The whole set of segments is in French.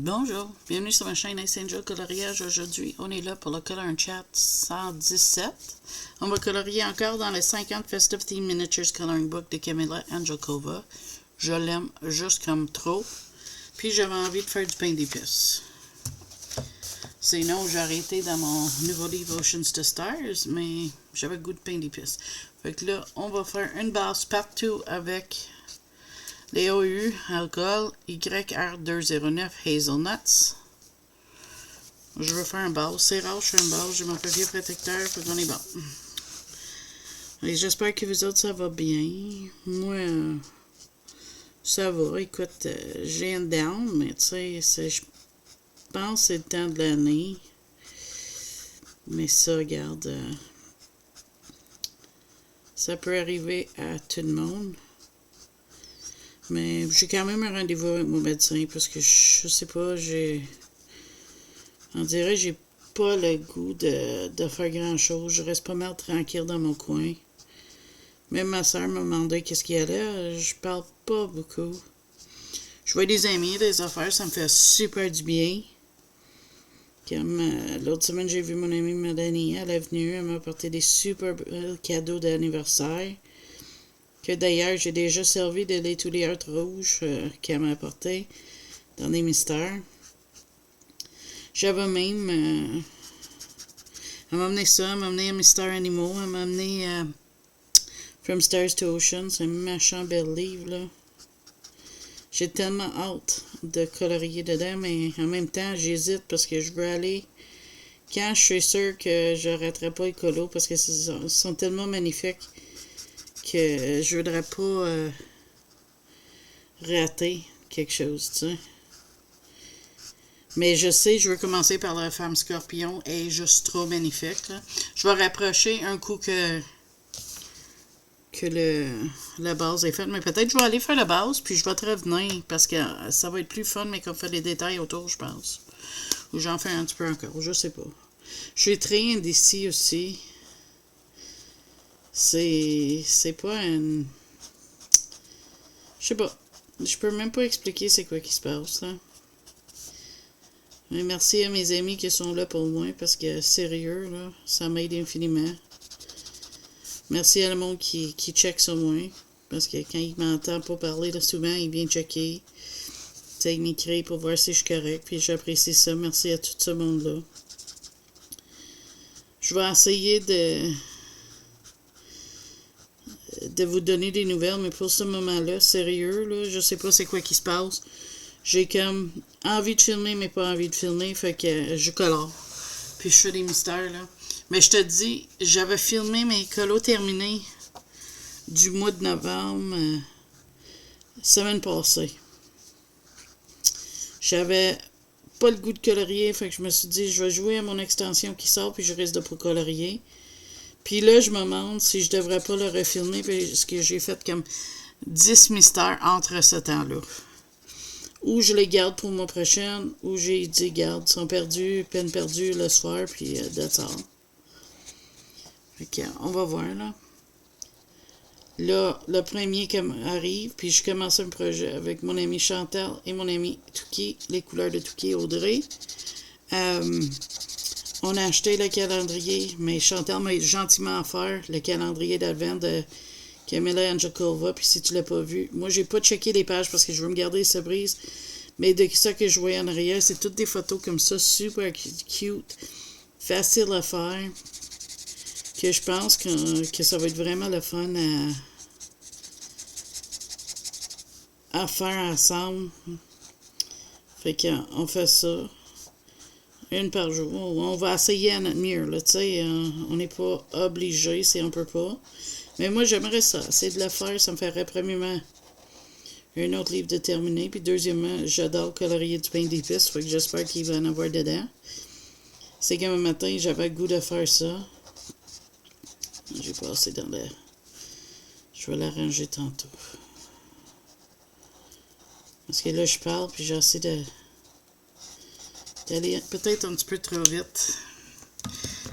Bonjour, bienvenue sur ma chaîne Ice Angel Coloriage. Aujourd'hui, on est là pour le Color and Chat 117. On va colorier encore dans les 50 Festive Theme Miniatures Coloring Book de Camilla Angelkova. Je l'aime juste comme trop. Puis j'avais envie de faire du pain d'épices. Sinon, j'ai arrêté dans mon nouveau livre Oceans to Stars, mais j'avais le goût de pain d'épices. Fait que là, on va faire une base partout avec les OU, alcool, YR209, hazelnuts. Je veux faire un base. C'est rare, je fais un base. J'ai mon papier protecteur, fait qu'on est bon. Et j'espère que vous autres, ça va bien. Moi, ça va. Écoute, j'ai un down, mais tu sais, je pense que c'est le temps de l'année. Mais ça, regarde, ça peut arriver à tout le monde. Mais j'ai quand même un rendez-vous avec mon médecin parce que je sais pas, on dirait que j'ai pas le goût de faire grand chose. Je reste pas mal tranquille dans mon coin. Même ma soeur m'a demandé qu'est-ce qu'il y allait. Je parle pas beaucoup. Je vois des amis, des affaires, ça me fait super du bien. Comme l'autre semaine, j'ai vu mon amie Mélanie, elle est venue, elle m'a apporté des super cadeaux d'anniversaire. Que d'ailleurs, j'ai déjà servi de lait tous les hearts rouges qu'elle m'a apporté dans des mystères. J'avais même... elle m'a amené ça, elle m'a amené un Mystère Animaux, elle m'a amené From Stars to Oceans, un machin bel livre, là. J'ai tellement hâte de colorier dedans, mais en même temps, j'hésite parce que je veux aller quand je suis sûre que je raterai pas les colos parce que sont tellement magnifiques que je voudrais pas rater quelque chose, tu sais. Mais je sais, je veux commencer par la femme scorpion. Elle est juste trop magnifique, là. Je vais rapprocher un coup que la base est faite. Mais peut-être je vais aller faire la base, puis je vais te revenir, parce que ça va être plus fun, mais qu'on fait les détails autour, je pense. Ou j'en fais un petit peu encore, je sais pas. Je suis très indécis aussi. C'est pas une... Je sais pas. Je peux même pas expliquer c'est quoi qui se passe, là. Mais merci à mes amis qui sont là pour moi, parce que sérieux, là, ça m'aide infiniment. Merci à le monde qui check sur moi, parce que quand il m'entend pas parler, là, souvent, il vient checker. Tu sais, il m'écrit pour voir si je suis correct, puis j'apprécie ça. Merci à tout ce monde-là. Je vais essayer de vous donner des nouvelles, mais pour ce moment-là, sérieux, là, je sais pas c'est quoi qui se passe. J'ai comme envie de filmer, mais pas envie de filmer, fait que je colore. Puis je fais des mystères, là. Mais je te dis, j'avais filmé mes colos terminés du mois de novembre, semaine passée. J'avais pas le goût de colorier, fait que je me suis dit, je vais jouer à mon extension qui sort, puis je risque de pas colorier. Puis là, je me demande si je devrais pas le refilmer, parce que j'ai fait comme 10 mystères entre ce temps-là. Ou je les garde pour le mois prochain, ou j'ai dit, garde, sont perdus, peine perdue le soir, puis that's all. Fait que, on va voir, là. Là, le premier arrive, puis je commence un projet avec mon ami Chantal et mon ami Touki, les couleurs de Touki et Audrey. On a acheté le calendrier, mais Chantal m'a gentiment offert le calendrier d'Advent de Camilla Angelkova, puis si tu l'as pas vu, moi j'ai pas checké les pages parce que je veux me garder les surprises, mais de ça que je voyais en arrière, c'est toutes des photos comme ça, super cute, facile à faire, que je pense que ça va être vraiment le fun à faire ensemble. Fait qu'on fait ça. Une par jour. On va essayer à notre mieux, là, tu sais. On n'est pas obligé si on peut pas. Mais moi, j'aimerais ça. C'est de le faire. Ça me ferait, premièrement, un autre livre de terminé. Puis, deuxièmement, j'adore colorier du pain d'épices. Fait que j'espère qu'il va en avoir dedans. C'est qu'un matin, j'avais le goût de faire ça. J'ai passé dans le... Je vais l'arranger tantôt. Parce que là, je parle, puis j'essaie d'aller peut-être un petit peu trop vite.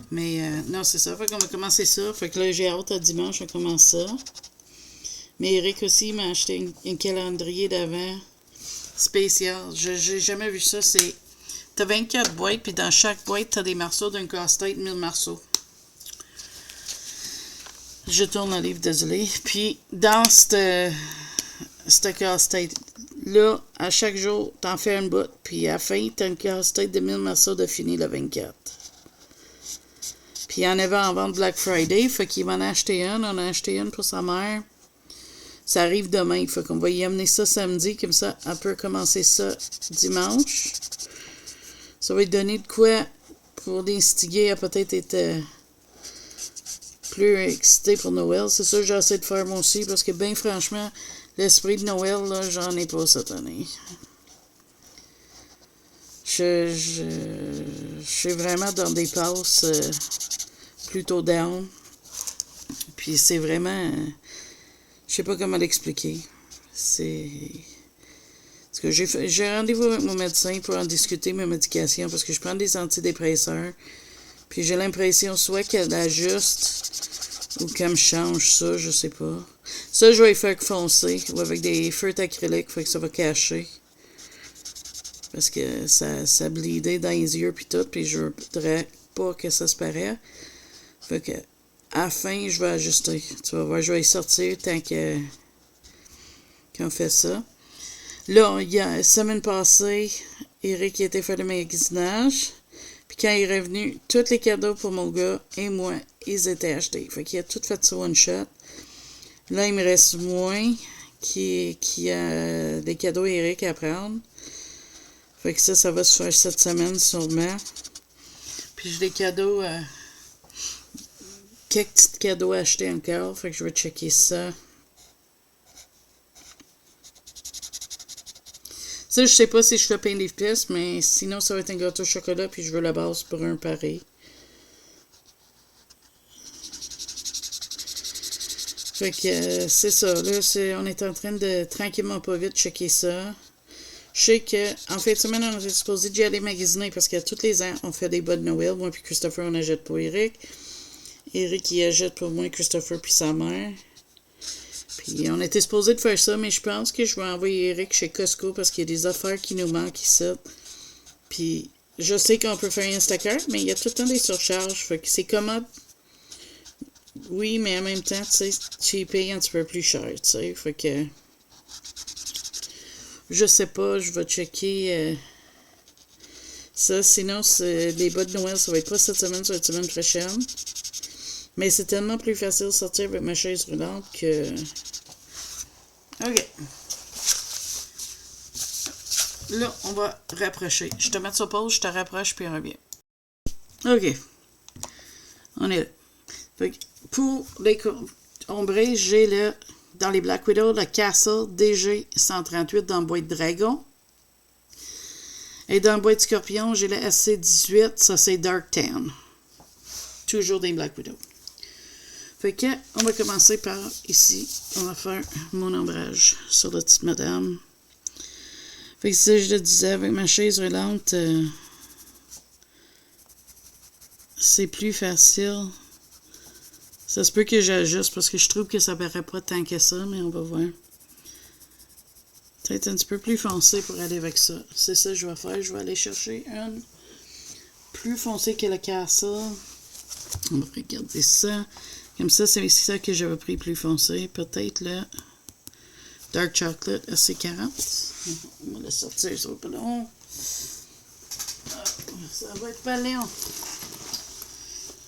Mais non, c'est ça. Fait qu'on va commencer ça. Fait que là, j'ai hâte à dimanche, on commence ça. Mais Eric aussi m'a acheté un calendrier d'avant spécial. J'ai jamais vu ça. T'as 24 boîtes, puis dans chaque boîte, t'as des morceaux d'un casse-tête, 1000 morceaux. Je tourne le livre, désolé. Puis dans cette casse-tête-là, à chaque jour, t'en fais une bout. Puis à la fin, t'as une casse-tête de 1000 morceaux de fini le 24. Puis il y en avait en vente Black Friday, fait qu'il m'en a acheté une. On a acheté une pour sa mère. Ça arrive demain, fait qu'on va y amener ça samedi, comme ça, elle peut commencer ça dimanche. Ça va lui donner de quoi pour l'instiguer à peut-être être plus excité pour Noël. C'est ça que j'essaie de faire moi aussi, parce que bien franchement, l'esprit de Noël, là, j'en ai pas cette année. Je suis vraiment dans des passes plutôt down. Puis c'est vraiment... je sais pas comment l'expliquer. Parce que j'ai rendez-vous avec mon médecin pour en discuter mes médications, parce que je prends des antidépresseurs. Puis j'ai l'impression soit qu'elle ajuste ou qu'elle me change ça, je sais pas. Ça, je vais y faire foncer ou avec des feutres acryliques, fait que ça va cacher. Parce que ça bleedait dans les yeux puis tout, puis je voudrais pas que ça se paraisse. Fait que à la fin, je vais ajuster. Tu vas voir, je vais y sortir tant qu'on fait ça. Là, il y a la semaine passée, Eric était fait le magasinage. Puis quand il est revenu, tous les cadeaux pour mon gars et moi, ils étaient achetés. Fait qu'il a tout fait ça one shot. Là, il me reste moins qui a des cadeaux Eric à prendre. Fait que ça va se faire cette semaine sûrement. Puis j'ai des cadeaux, quelques petits cadeaux à acheter encore. Fait que je vais checker ça. Ça, je sais pas si je fais pain des pièces, mais sinon, ça va être un gâteau au chocolat, puis je veux la base pour un pareil. Fait que c'est ça. Là, on est en train de, tranquillement pas vite, checker ça. Je sais qu'en fin de semaine, on est supposé d'y aller magasiner, parce que tous les ans, on fait des bas de Noël. Moi puis Christopher, on achète pour Eric. Eric, il achète pour moi, Christopher puis sa mère. Puis on était supposé de faire ça, mais je pense que je vais envoyer Eric chez Costco parce qu'il y a des affaires qui nous manquent ici. Puis je sais qu'on peut faire Instacart, mais il y a tout le temps des surcharges. Fait que c'est commode. Oui, mais en même temps, tu sais, tu y payes un petit peu plus cher, tu sais. Fait que je sais pas, je vais checker ça. Sinon, les bas de Noël, ça va être pas cette semaine, ça va être la semaine prochaine. Mais c'est tellement plus facile de sortir avec ma chaise roulante que... OK. Là, on va rapprocher. Je te mets sur pause, je te rapproche, puis on revient. OK. On est là. Fait que pour les ombrages, j'ai dans les Black Widow, le Castle DG138 dans la boîte Dragon. Et dans la boîte Scorpion, j'ai le SC18, ça c'est Dark Tan. Toujours des Black Widow. Fait que, on va commencer par ici. On va faire mon ombrage sur la petite madame. Fait que ça, je le disais, avec ma chaise roulante, c'est plus facile. Ça se peut que j'ajuste parce que je trouve que ça paraît pas tant que ça, mais on va voir. Peut-être un petit peu plus foncé pour aller avec ça. C'est ça que je vais faire. Je vais aller chercher une plus foncée que le Castle. On va regarder ça. Comme ça, c'est ça que j'avais pris plus foncé. Peut-être le Dark Chocolate SC40. On va le sortir sur le ballon. Ça va être pas long.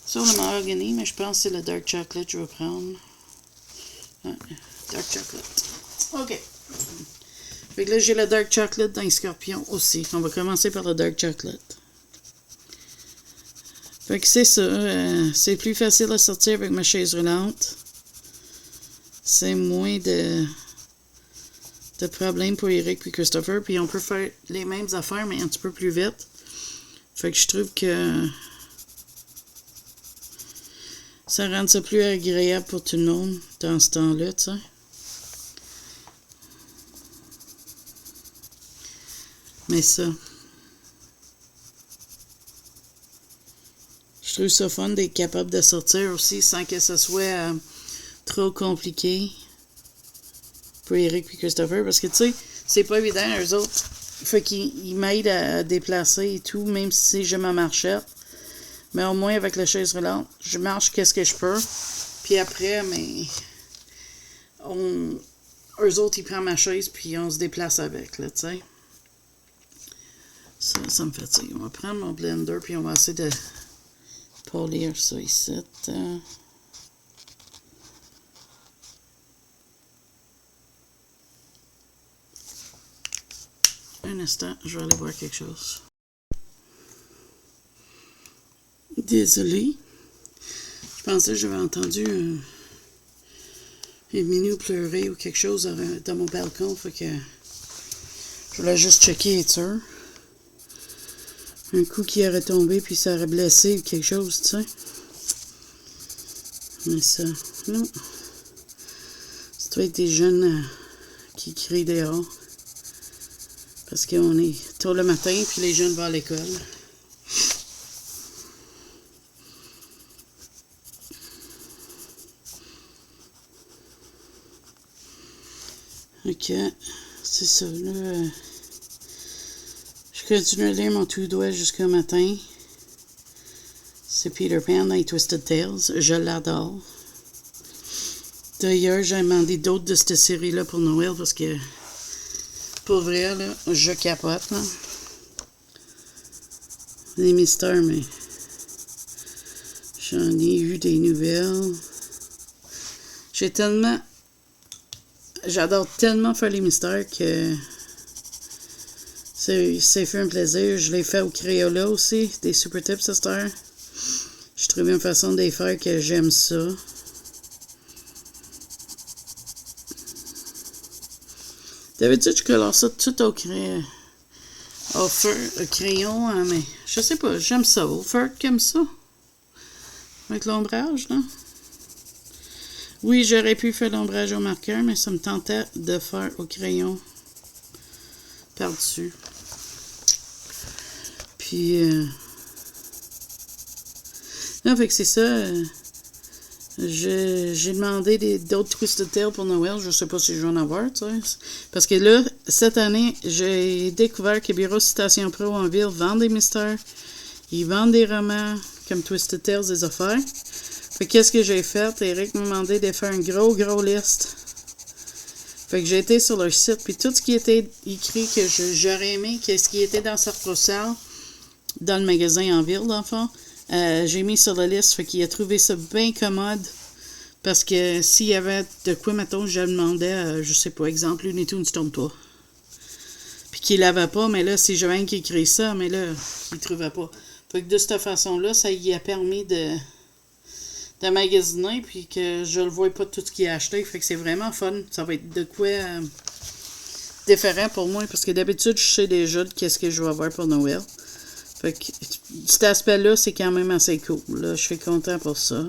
Ça, on a mahogany, mais je pense que c'est le Dark Chocolate que je vais prendre. Dark Chocolate. OK. Fait que là, j'ai le Dark Chocolate dans les scorpions aussi. On va commencer par le Dark Chocolate. Fait que c'est ça. C'est plus facile à sortir avec ma chaise roulante. C'est moins de problèmes pour Eric et Christopher. Puis on peut faire les mêmes affaires, mais un petit peu plus vite. Fait que je trouve que ça rend ça plus agréable pour tout le monde dans ce temps-là, tu sais. Mais ça, je trouve ça fun d'être capable de sortir aussi sans que ce soit trop compliqué pour Eric et Christopher. Parce que, tu sais, c'est pas évident, eux autres. Fait qu'ils m'aident à déplacer et tout, même si j'ai ma marchette. Mais au moins, avec la chaise roulante, je marche qu'est-ce que je peux. Puis après, mais eux autres, ils prennent ma chaise, puis on se déplace avec, là, tu sais. Ça me fatigue. On va prendre mon blender, puis on va essayer de polir ça ici. Un instant, je vais aller voir quelque chose. Désolée. Je pensais que j'avais entendu une minou pleurer ou quelque chose dans mon balcon. Fait que je voulais juste checker et être sûr. Un coup qui aurait tombé puis ça aurait blessé ou quelque chose, tu sais. Mais ça, non. Ça doit être des jeunes qui crient dehors. Parce qu'on est tôt le matin puis les jeunes vont à l'école. Ok, c'est ça, là. Je continue à lire mon tout doigt jusqu'au matin. C'est Peter Pan dans les Twisted Tales. Je l'adore. D'ailleurs, j'ai demandé d'autres de cette série-là pour Noël parce que, pour vrai, là, je capote, là. Les mystères, mais j'en ai eu des nouvelles. J'adore tellement faire les mystères que c'est fait un plaisir. Je l'ai fait au Crayola aussi, des super tips à cette heure. J'ai trouvé une façon de les faire que j'aime ça. D'habitude, je colore ça tout au crayon, mais je sais pas, j'aime ça. Au feu, comme ça. Avec l'ombrage, là. Oui, j'aurais pu faire l'ombrage au marqueur, mais ça me tentait de faire au crayon par-dessus. Puis, non, fait que c'est ça. J'ai demandé d'autres Twisted Tales pour Noël. Je sais pas si je vais en avoir, tu sais. Parce que là, cette année, j'ai découvert que Bureau Citation Pro en ville vend des mystères. Ils vendent des romans comme Twisted Tales, des affaires. Fait que qu'est-ce que j'ai fait? Eric m'a demandé de faire une gros liste. Fait que j'ai été sur leur site, puis tout ce qui était écrit que j'aurais aimé, qu'est-ce qui était dans Sartre-Salle, dans le magasin en ville, dans le fond, j'ai mis sur la liste. Fait qu'il a trouvé ça bien commode. Parce que s'il y avait de quoi, mettons, je demandais, je sais pas, exemple, Looney Tunes Storm 3. Puis qu'il l'avait pas, mais là, si j'avais un qui écrit ça, mais là, il trouvait pas. Fait que de cette façon-là, ça lui a permis de magasiner, puis que je le vois pas tout ce qu'il a acheté. Fait que c'est vraiment fun. Ça va être de quoi différent pour moi, parce que d'habitude, je sais déjà qu'est-ce que je vais avoir pour Noël. Fait que cet aspect-là, c'est quand même assez cool. Là, je suis content pour ça.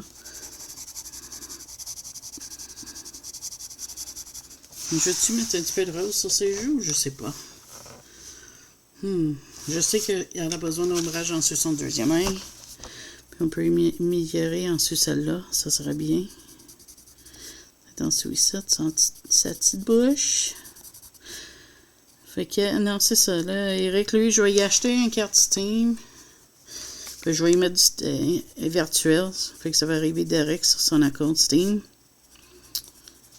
Je vais-tu mettre un petit peu de rose sur ses joues? Je sais pas. Je sais qu'il y en a besoin d'ombrage en dessous son deuxième œil. Puis on peut améliorer en dessous celle-là. Ça serait bien. En dessous ici, sa petite bouche. Fait que, non, c'est ça. Là, Eric, lui, je vais y acheter un carte Steam. Puis je vais y mettre du virtuel. Fait que ça va arriver direct sur son compte Steam.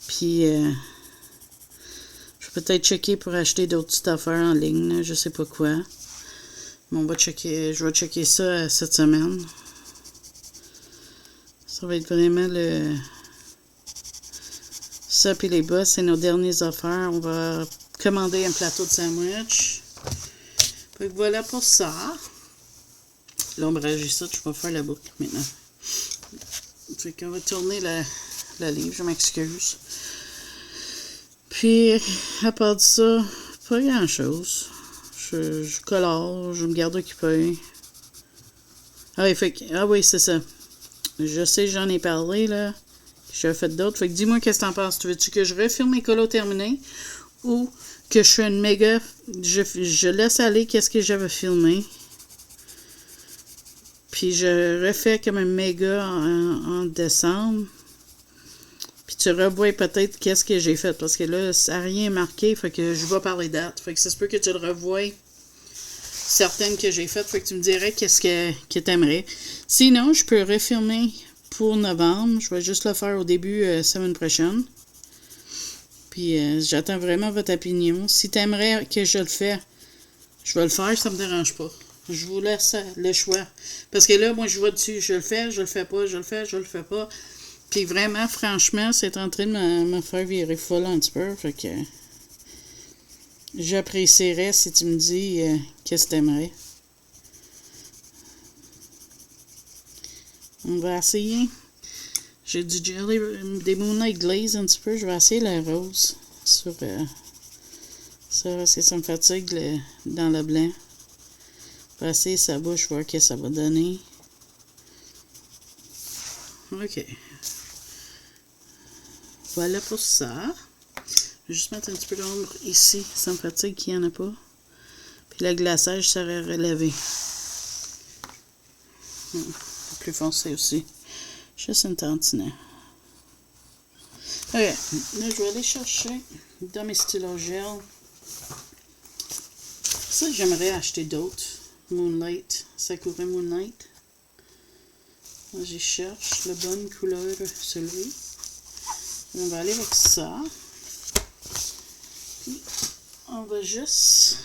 Puis, je vais peut-être checker pour acheter d'autres petites affaires en ligne. Là, je sais pas quoi. Mais je vais checker ça cette semaine. Ça va être vraiment le... Ça puis les bas, c'est nos dernières affaires. On va commander un plateau de sandwich. Fait que voilà pour ça. L'ombrage ici, je vais faire la boucle maintenant. Fait qu'on va tourner la livre, je m'excuse. Puis, à part de ça, pas grand-chose. Je colore, je me garde occupé. Ah oui, c'est ça. Je sais, j'en ai parlé, là. J'ai fait d'autres. Fait que dis-moi qu'est-ce que t'en penses. Tu veux-tu que je refilme mes colos terminés ou que je fais une méga... Je laisse aller qu'est-ce que j'avais filmé. Puis je refais comme un méga en décembre. Puis tu revois peut-être qu'est-ce que j'ai fait. Parce que là, ça n'a rien marqué. Fait que je vais par les dates. Fait que ça se peut que tu le revoies. Certaines que j'ai faites. Fait que tu me dirais qu'est-ce que tu aimerais. Sinon, je peux refilmer pour novembre. Je vais juste le faire au début semaine prochaine. Puis j'attends vraiment votre opinion. Si tu aimerais que je le fasse, je vais le faire. Ça me dérange pas. Je vous laisse le choix. Parce que là, moi, je vois dessus. Je le fais pas, je le fais pas. Puis vraiment, franchement, c'est en train de me faire virer folle un petit peu. Fait que j'apprécierais si tu me dis qu'est-ce que t'aimerais. On va essayer. J'ai du jelly, des Moonlight Glaze un petit peu. Je vais essayer la rose sur ça parce que ça me fatigue dans le blanc. Je vais essayer sa bouche, voir ce que ça va donner. OK. Voilà pour ça. Je vais juste mettre un petit peu d'ombre ici. Ça me fatigue qu'il n'y en a pas. Puis le glaçage serait relevé. Plus foncé aussi. Juste une tantinet. OK. Là, je vais aller chercher dans mes stylos gel. Ça, j'aimerais acheter d'autres. Moonlight. Sakura Moonlight. Moi, j'y cherche la bonne couleur, celui. On va aller avec ça. Puis, on va juste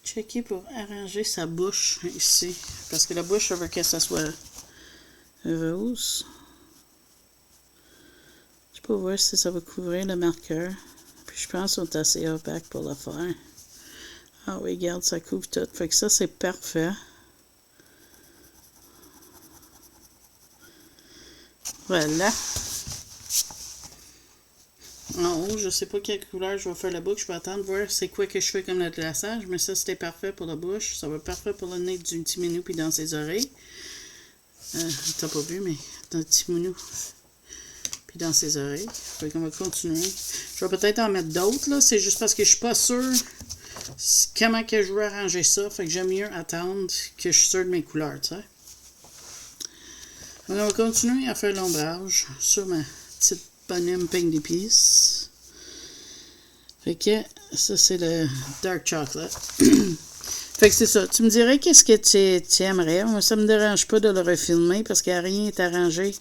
checker pour arranger sa bouche ici. Parce que la bouche, je veux que ça soit rose. Je peux voir si ça va couvrir le marqueur. Puis, je pense qu'on est assez opaque pour le faire. Ah oui, regarde, ça couvre tout. Fait que ça, c'est parfait. Voilà. En haut, je sais pas quelle couleur je vais faire la bouche. Je vais attendre voir c'est quoi que je fais comme le glaçage. Mais ça, c'était parfait pour la bouche. Ça va être parfait pour le nez du petit minou puis dans ses oreilles. T'as pas vu, mais dans le petit minou puis dans ses oreilles. Fait qu'on va continuer. Je vais peut-être en mettre d'autres, là. C'est juste parce que je suis pas sûre comment que je veux arranger ça. Fait que j'aime mieux attendre que je suis sûre de mes couleurs, tu sais. On va continuer à faire l'ombrage sur ma petite bonhomme peigne d'épices. Fait que ça, c'est le dark chocolate. Fait que c'est ça. Tu me dirais qu'est-ce que tu aimerais. Moi, ça me dérange pas de le refilmer parce que rien n'est arrangé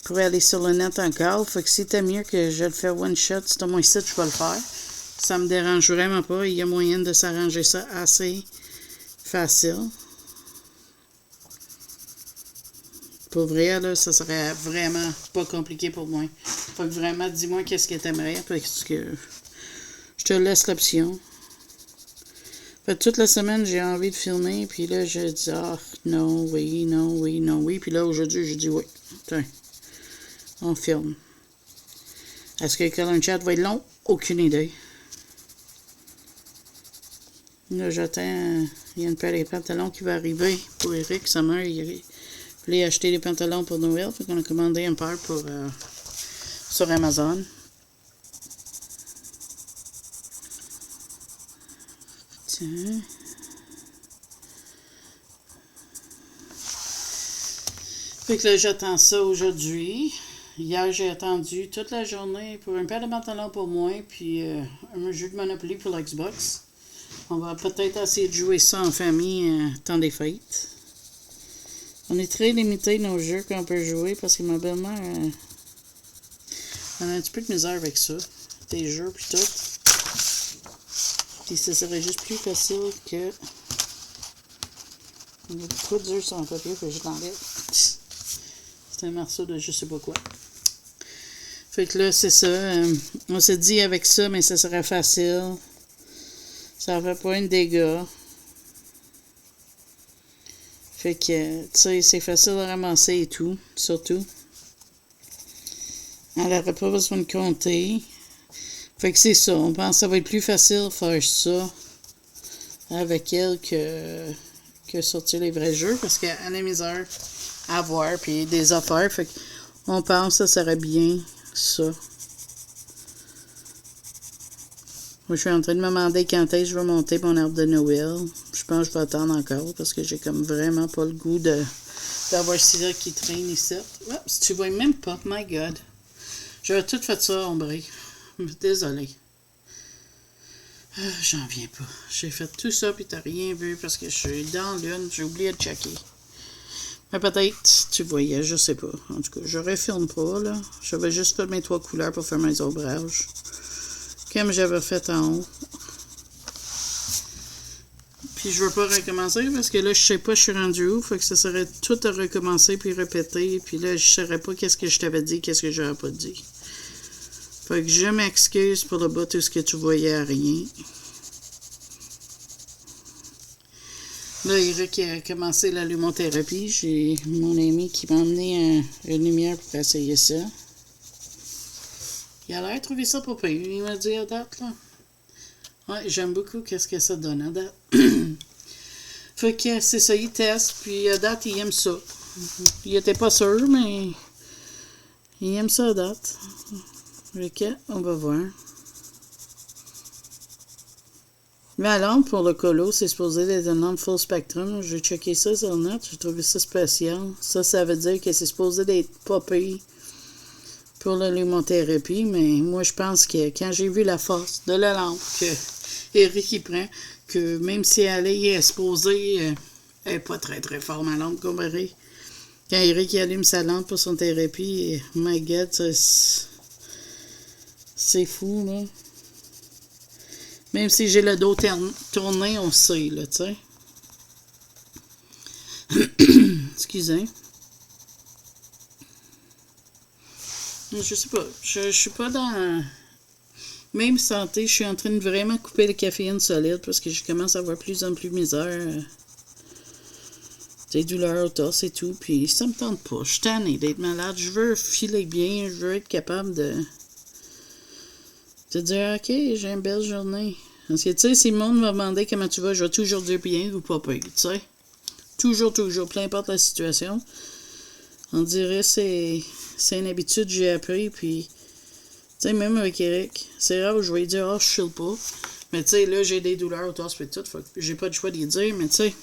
pour aller sur le net encore. Fait que si t'aimes mieux que je le fais one shot, c'est au moins ici, je vais le faire. Ça me dérange vraiment pas. Il y a moyen de s'arranger ça assez facile. Pour vrai, là, ça serait vraiment pas compliqué pour moi. Fait que vraiment, dis-moi qu'est-ce que t'aimerais, parce que je te laisse l'option. Fait que toute la semaine, j'ai envie de filmer, puis là, je dis, ah, non, oui, non, oui, non, oui. Puis là, aujourd'hui, je dis oui. Tiens, on filme. Est-ce que le color chat va être long? Aucune idée. Là, j'attends, il y a une paire de pantalons qui va arriver pour Eric, sa mère, il voulait acheter des pantalons pour Noël, fait qu'on a commandé une paire pour, sur Amazon. Tiens. Fait que là, j'attends ça aujourd'hui. Hier, j'ai attendu toute la journée pour une paire de pantalons pour moi, puis un jeu de Monopoly pour l'Xbox. On va peut-être essayer de jouer ça en famille temps des fêtes. On est très limité nos jeux qu'on peut jouer parce que ma belle-mère a un petit peu de misère avec ça. Des jeux pis tout. Puis ça serait juste plus facile que. Il y a trop de dur sur un papier, faut que je l'enlève. C'est un morceau de je sais pas quoi. Fait que là, c'est ça. On s'est dit avec ça, mais ça serait facile. Ça fait pas un dégât. Fait que, tu sais, c'est facile à ramasser et tout, surtout. Elle n'aurait pas besoin de compter. Fait que c'est ça. On pense que ça va être plus facile de faire ça avec elle que sortir les vrais jeux parce qu'elle a misère à voir puis des affaires. Fait qu'on pense que ça serait bien ça. Moi, je suis en train de me demander quand est-ce que je vais monter mon arbre de Noël. Je pense que je vais attendre encore parce que j'ai comme vraiment pas le goût d'avoir ça qui traîne ici. Oups, tu vois même pas. My God. J'avais tout fait ça ombré. Désolé. J'en viens pas. J'ai fait tout ça puis t'as rien vu parce que je suis dans l'une. J'ai oublié de checker. Mais peut-être tu voyais, je sais pas. En tout cas, je refilme pas, là. J'avais juste fait mes 3 couleurs pour faire mes ombrages. Comme j'avais fait en haut. Puis je veux pas recommencer parce que là, je sais pas je suis rendu où. Fait que ça serait tout à recommencer puis répéter. Puis là, je saurais pas qu'est-ce que je t'avais dit, qu'est-ce que j'aurais pas dit. Fait que je m'excuse pour le bout tout ce que tu voyais à rien. Là, Eric a commencé la lumothérapie. J'ai mon ami qui m'a emmené une lumière pour essayer ça. Il a l'air de trouver ça pas pire. Il m'a dit à date, là. Ouais, j'aime beaucoup qu'est-ce que ça donne à date. Fait que c'est ça, il teste, puis à date, il aime ça. Il était pas sûr, mais il aime ça à date. Fait que, on va voir. La lampe pour le colo, c'est supposé être une lampe full spectrum. J'ai checké ça sur le net, j'ai trouvé ça spécial. Ça veut dire que c'est supposé être pas pire pour la lumothérapie, mais moi, je pense que quand j'ai vu la force de la lampe que Eric y prend, que même si elle est exposée, elle n'est pas très très fort, ma lampe, comparée. Quand Eric allume sa lampe pour son thérapie, my God, c'est fou, là. Même si j'ai le dos tourné, on sait, là, tu sais. Excusez. Je sais pas. Je suis pas dans... Même santé, je suis en train de vraiment couper la caféine solide parce que je commence à avoir plus en plus misère. Des douleurs au torse et tout. Puis ça me tente pas. Je suis tannée d'être malade. Je veux filer bien. Je veux être capable de dire, OK, j'ai une belle journée. Parce que, tu sais, si le monde me demander comment tu vas, je vais toujours dire bien ou pas pire, tu sais. Toujours, peu importe la situation. On dirait c'est une habitude que j'ai appris, puis, tu sais, même avec Eric, c'est rare où je vais lui dire, je file pas. Mais, tu sais, là, j'ai des douleurs au torse et tout, fait que j'ai pas le choix de lui dire, mais, tu sais,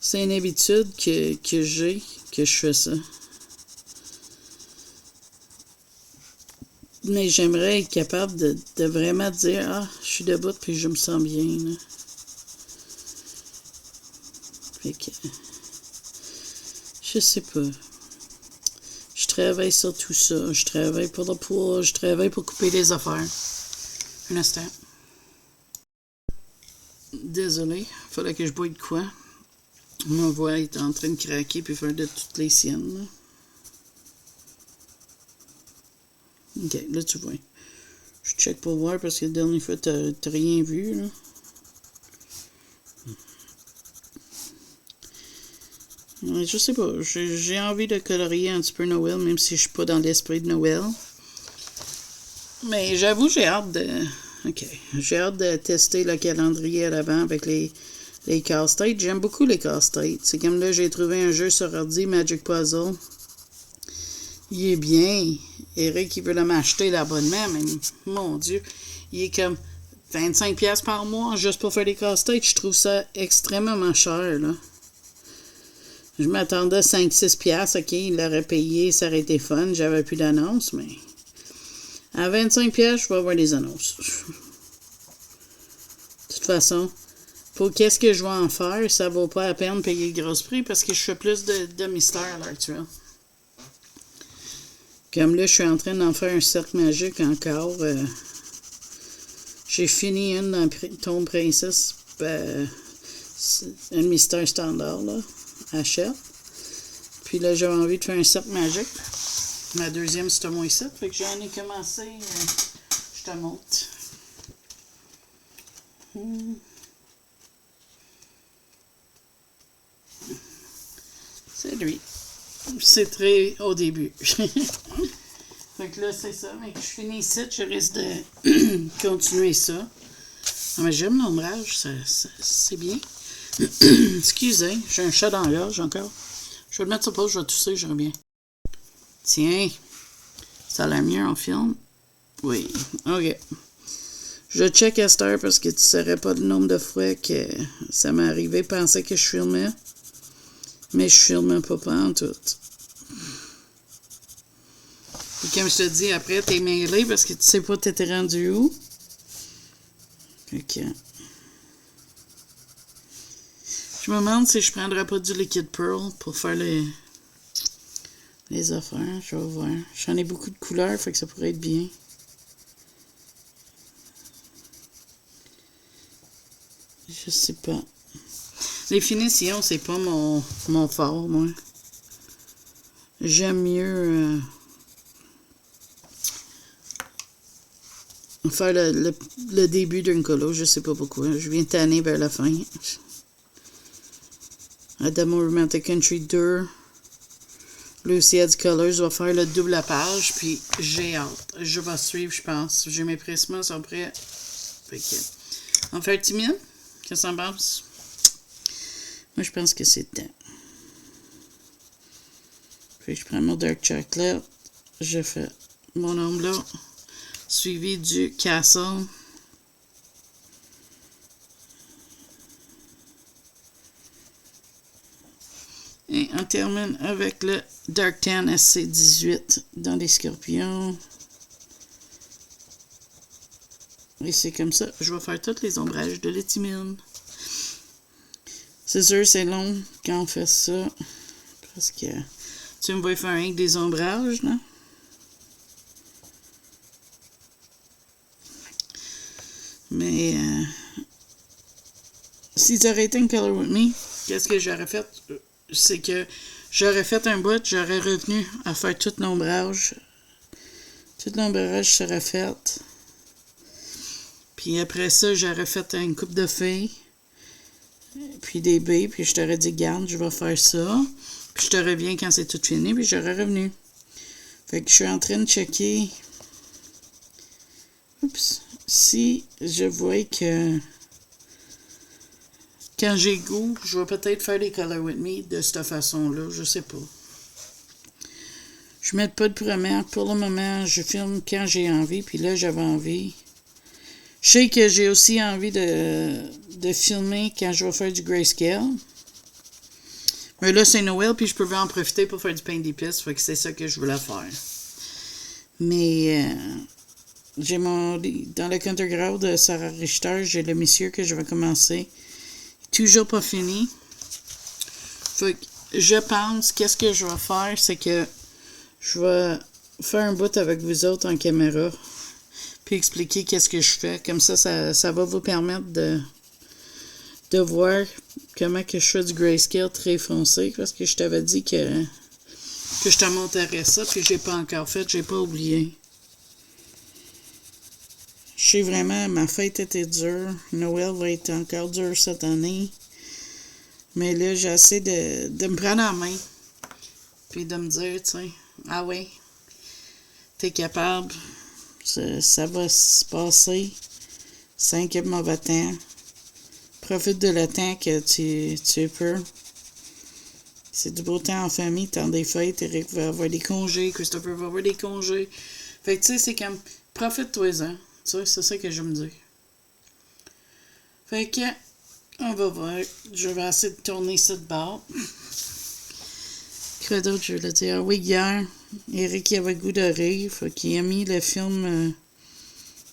c'est une habitude que j'ai, que je fais ça. Mais j'aimerais être capable de vraiment dire, je suis debout puis je me sens bien, là. Fait que, je sais pas. Je travaille sur tout ça. Je travaille pour le poids. Je travaille pour couper les affaires. Un instant. Désolé. Fallait que je boive de quoi. Ma voix est en train de craquer puis faire de toutes les siennes, là. OK, là, tu vois. Je check pour voir parce que la dernière fois, t'as rien vu, là. Je sais pas. J'ai envie de colorier un petit peu Noël, même si je suis pas dans l'esprit de Noël. Mais j'avoue, j'ai hâte de... OK. J'ai hâte de tester le calendrier à l'avant avec les casse-têtes. J'aime beaucoup les casse-têtes. C'est comme là, j'ai trouvé un jeu sur ordi, Magic Puzzle. Il est bien. Eric, il veut m'acheter l'abonnement, mais mon Dieu, il est comme 25$ par mois juste pour faire des casse-têtes. Je trouve ça extrêmement cher, là. Je m'attendais à 5-6$, OK, il l'aurait payé, ça aurait été fun, j'avais plus d'annonces, mais à 25$, je vais avoir des annonces. De toute façon, pour qu'est-ce que je vais en faire, ça vaut pas la peine de payer le gros prix parce que je fais plus de mystère à l'heure actuelle. Comme là, je suis en train d'en faire un cercle magique encore. J'ai fini une dans Tombe Princesse. Un mystère standard, là. Achète. Puis là, j'avais envie de faire un cercle magique. Ma deuxième, c'est moi ici. Fait que j'en ai commencé. Je te montre. C'est lui. C'est très au début. Fait que là, c'est ça. Mais que je finis ici, je risque de continuer ça. Ah, mais j'aime l'ombrage, c'est bien. Excusez, j'ai un chat dans l'orge encore. Je vais le mettre sur pause, je vais tousser, je reviens. Tiens, ça a l'air mieux en film? Oui, ok. Je check à cette heure parce que tu ne saurais pas le nombre de fois que ça m'est arrivé de penser que je filmais. Mais je filmais pas en tout. Et comme je te dis, après, t'es mêlé parce que tu sais pas t'étais rendu où. Ok. Je me demande si je prendrais pas du Liquid Pearl pour faire les affaires. Je vais voir. J'en ai beaucoup de couleurs, fait que ça pourrait être bien. Je sais pas. Les finitions, c'est pas mon fort, moi. J'aime mieux faire le début d'un colo. Je sais pas pourquoi. Je viens tanner vers la fin. Adamo Romantic Country 2. Luciad's Colors va faire le double page, puis j'ai hâte. Je vais suivre, je pense. J'ai mes pressements, sont prêts. Fait que, on fait un petit minute? Qu'est-ce que ça passe? Moi, je pense que c'est temps. Fait que je prends mon Dark Chocolate. Je fais mon ombre là. Suivi du Castle. Et on termine avec le Dark Tan SC18 dans les scorpions. Et c'est comme ça. Je vais faire tous les ombrages de l'éthymine. C'est sûr, c'est long quand on fait ça. Parce que tu me vois faire rien que des ombrages, là. Mais si tu aurais été une Color With Me, qu'est-ce que j'aurais fait? C'est que j'aurais fait un bout, j'aurais revenu à faire tout l'ombrage. Tout l'ombrage serait fait. Puis après ça, j'aurais fait une coupe de filles. Puis des baies, puis je t'aurais dit, garde, je vais faire ça. Puis je te reviens quand c'est tout fini, puis j'aurais revenu. Fait que je suis en train de checker. Oups. Si je vois que quand j'ai goût, je vais peut-être faire les Color With Me de cette façon-là. Je sais pas. Je mets pas de promesse. Pour le moment, je filme quand j'ai envie. Puis là, j'avais envie. Je sais que j'ai aussi envie de filmer quand je vais faire du grayscale. Mais là, c'est Noël, puis je peux en profiter pour faire du pain d'épices. Fait que c'est ça que je voulais faire. Mais j'ai dans le Countergrau de Sarah Richter, j'ai le monsieur que je vais commencer. Toujours pas fini. Fait que je pense, qu'est-ce que je vais faire, c'est que je vais faire un bout avec vous autres en caméra, puis expliquer qu'est-ce que je fais. Comme ça va vous permettre de voir comment que je fais du grayscale très foncé, parce que je t'avais dit que je te montrerais ça, puis j'ai pas encore fait, j'ai pas oublié. Je sais vraiment, ma fête était dure. Noël va être encore dur cette année. Mais là, j'essaie de me prendre en main. Puis de me dire, tu sais, ah oui, t'es capable. Ça va se passer. 5 mauvais temps. Profite de le temps que tu peux. C'est du beau temps en famille, temps des fêtes. Eric va avoir des congés. Christopher va avoir des congés. Fait que tu sais, c'est comme, profite-toi-en. Tu sais, c'est ça que je me dis. Fait que, on va voir. Je vais essayer de tourner ça de bord. Quoi d'autre, je voulais dire? Oui, hier, Eric avait le goût de rire. Fait qu'il a mis le film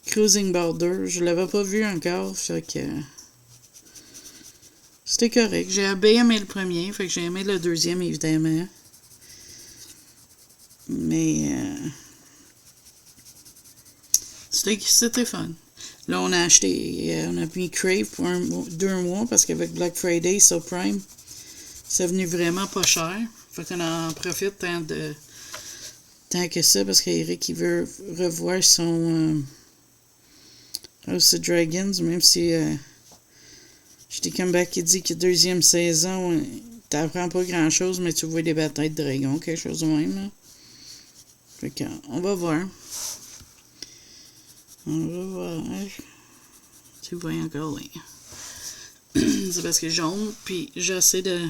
Cruising Border. Je l'avais pas vu encore. Fait que c'était correct. J'ai bien aimé le premier. Fait que j'ai aimé le deuxième, évidemment. Mais c'était fun. Là, on a acheté, on a mis Crave pour 2 mois parce qu'avec Black Friday sur Prime, c'est venu vraiment pas cher. Fait qu'on en profite tant que ça parce qu'Eric, il veut revoir son House of Dragons, même si j'étais comme back qui dit que deuxième saison, t'apprends pas grand-chose, mais tu vois des batailles de dragons, quelque chose de même. Là. Fait qu'on va voir. On va voir. Tu vois encore là. C'est parce que jaune, puis j'essaie de.